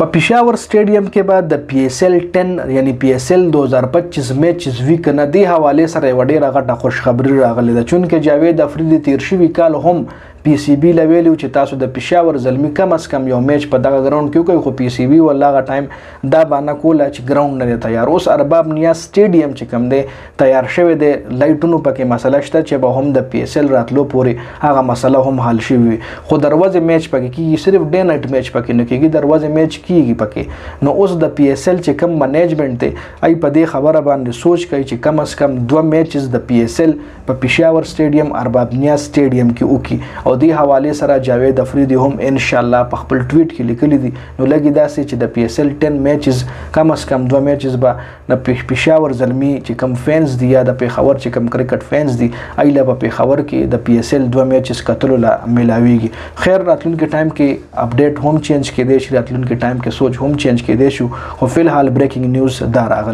په پېښور سټیډیم کې به د PSL 10 یعنی PSL 2025 میچز ویک نه دی حواله سره یو ډیره غټه خوشخبری راغلی ده، چونکه جاوید افریدي تیر شوي کال هم PCB لویلو چې تاسو د پېښور زلمی کم از کم یو میچ په دغه ګراوند کې کوي، خو PCB ولغه ټایم دا باندې کوله چې ګراوند نه تیار. اوس ارباب نیاز سټیډیم چې کم دی تیار شوی دی، لایټونو پکې مسله شته چې به هم د PSL راتلو پورې هغه مسله هم حل شوی، خو دروازه میچ پکې کیږي، صرف ډے نایټ میچ پکې نه کیږي، دروازه میچ کیږي پکې. نو اوس د PSL چې کم منیجمنت دی ای په دې خبره باندې سوچ کوي چې کم از کم 2 میچز د PSL په پېښور سټیډیم ارباب نیاز سټیډیم کې وکي. او دې حواله سره جاوید افریدي هم ان شاء الله په خپل ټویټ کې لیکلي دي، نو لګي داسې چې د PSL 10 میچز کم از کم 2 میچز به د پېښور زلمی چې کم فینز دي یا د پېښور چې کم کرکټ فینز دي ایله په پېښور کې د PSL 2 میچز کتلو لا ملاويږي. خیر راتلونکي ټایم کې اپډیټ هم چینج کېدی شي، راتلونکي ټایم کې سوچ هم چینج کېدی شو، خو فی الحال بریکینګ نیوز دا راغلی.